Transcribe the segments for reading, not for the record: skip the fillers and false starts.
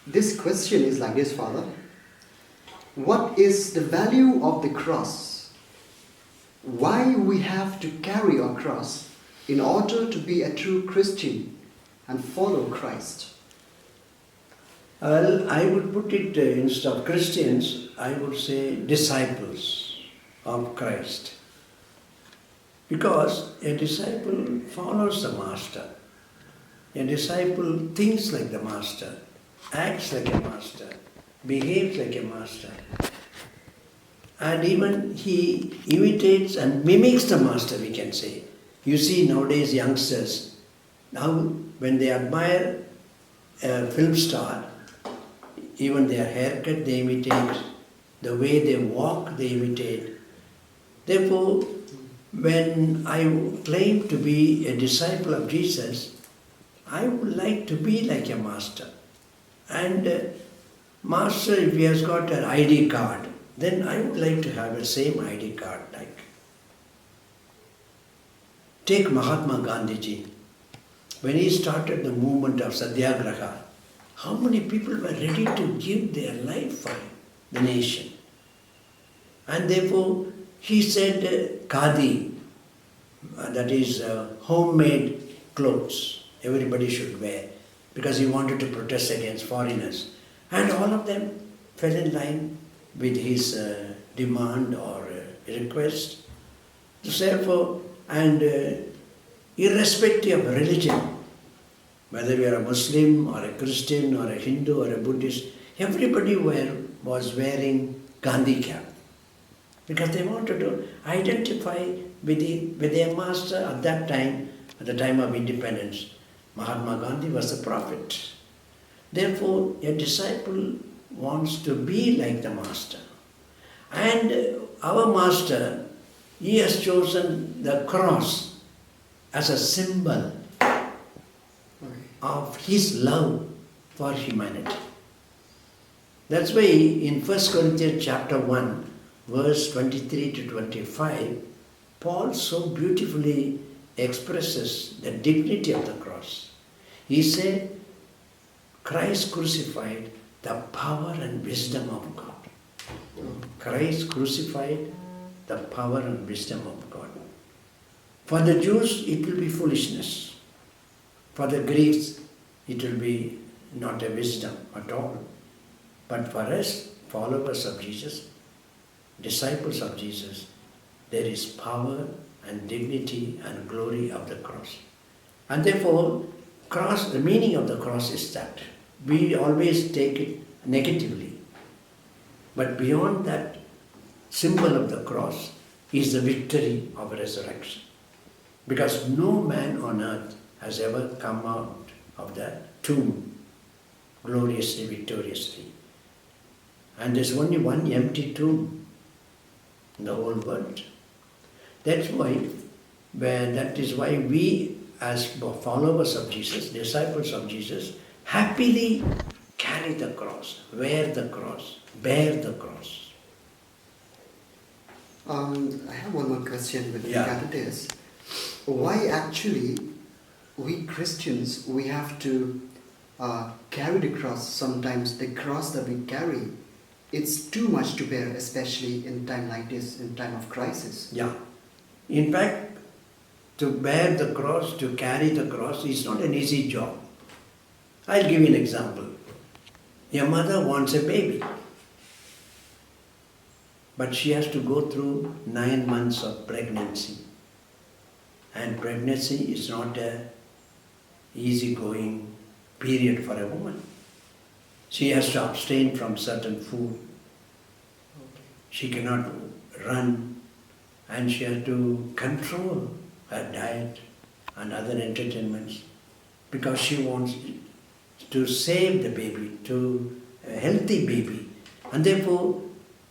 This question is like this, Father. What is the value of the cross? Why we have to carry our cross in order to be a true Christian and follow Christ? Well, I would put it instead of Christians, I would say disciples of Christ. Because a disciple follows the master. A disciple thinks like the master, acts like a master, behaves like a master. And even he imitates and mimics the master, we can say. You see nowadays youngsters, now when they admire a film star, even their haircut they imitate, the way they walk they imitate. Therefore, when I claim to be a disciple of Jesus, I would like to be like a master. And master, if he has got an ID card, then I would like to have the same ID card like. Take Mahatma Gandhiji. When he started the movement of Satyagraha, how many people were ready to give their life for the nation? And therefore, he said khadi, that is homemade clothes, everybody should wear, because he wanted to protest against foreigners. And all of them fell in line with his demand or request. So therefore, and irrespective of religion, whether you are a Muslim or a Christian or a Hindu or a Buddhist, everybody was wearing Gandhi cap. Because they wanted to identify with their master at that time, at the time of independence. Mahatma Gandhi was the prophet. Therefore, a disciple wants to be like the master. And our master, he has chosen the cross as a symbol of his love for humanity. That's why in 1 Corinthians chapter 1, verse 23 to 25, Paul so beautifully expresses the dignity of the cross. He said, Christ crucified, the power and wisdom of God. Christ crucified, the power and wisdom of God. For the Jews, it will be foolishness. For the Greeks, it will be not a wisdom at all. But for us, followers of Jesus, disciples of Jesus, there is power and dignity and glory of the cross. And therefore, cross, the meaning of the cross is that we always take it negatively. But beyond that symbol of the cross is the victory of resurrection. Because no man on earth has ever come out of the tomb gloriously, victoriously. And there's only one empty tomb in the whole world. That is why we as followers of Jesus, disciples of Jesus, happily carry the cross, wear the cross, bear the cross. I have one more question with regard to this. Why actually we Christians, we have to carry the cross? Sometimes the cross that we carry, it's too much to bear, especially in time like this, in time of crisis. Yeah. In fact, to bear the cross, to carry the cross is not an easy job. I'll give you an example. Your mother wants a baby, but she has to go through 9 months of pregnancy. And pregnancy is not an easy-going period for a woman. She has to abstain from certain food. She cannot run, and she has to control her diet and other entertainments because she wants to save the baby, to a healthy baby. And therefore,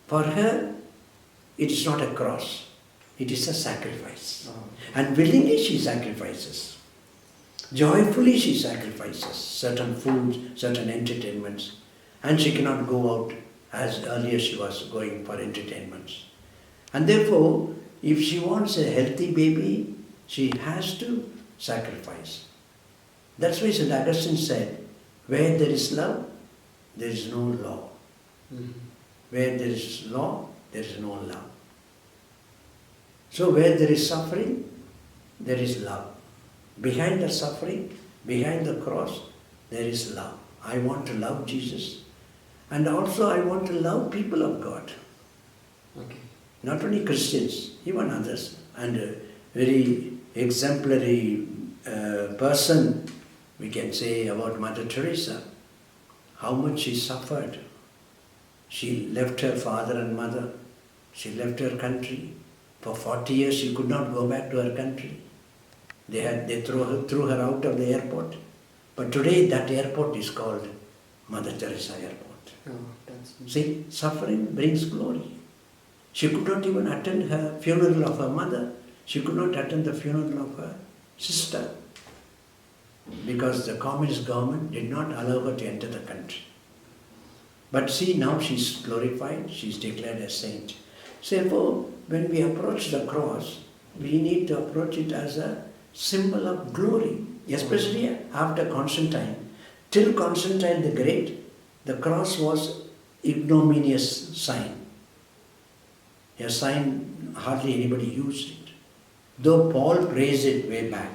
for her, it is not a cross, it is a sacrifice. And willingly she sacrifices. Joyfully she sacrifices certain foods, certain entertainments. And she cannot go out as earlier she was going for entertainments. And therefore, if she wants a healthy baby, she has to sacrifice. That's why St. Augustine said, where there is love, there is no law. Where there is law, there is no love. So where there is suffering, there is love. Behind the suffering, behind the cross, there is love. I want to love Jesus, and also I want to love people of God. Okay. Not only Christians, even others. And a very exemplary person, we can say about Mother Teresa, how much she suffered. She left her father and mother. She left her country. For 40 years she could not go back to her country. They threw her out of the airport. But today that airport is called Mother Teresa Airport. Oh, that's See, suffering brings glory. She could not even attend her funeral of her mother. She could not attend the funeral of her sister because the communist government did not allow her to enter the country. But see, now she's glorified, she's declared a saint. Therefore, when we approach the cross, we need to approach it as a symbol of glory, especially after Constantine. Till Constantine the Great, the cross was ignominious sign. A sign hardly anybody used it. Though Paul praised it way back,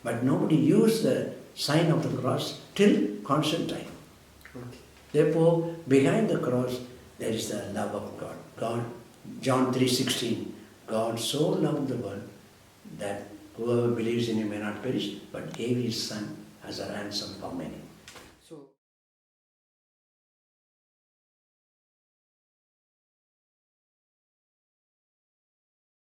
but nobody used the sign of the cross till Constantine. okay. Therefore, behind the cross, there is the love of God. God, John 3:16, God so loved the world that whoever believes in him may not perish, but gave his Son as a ransom for many.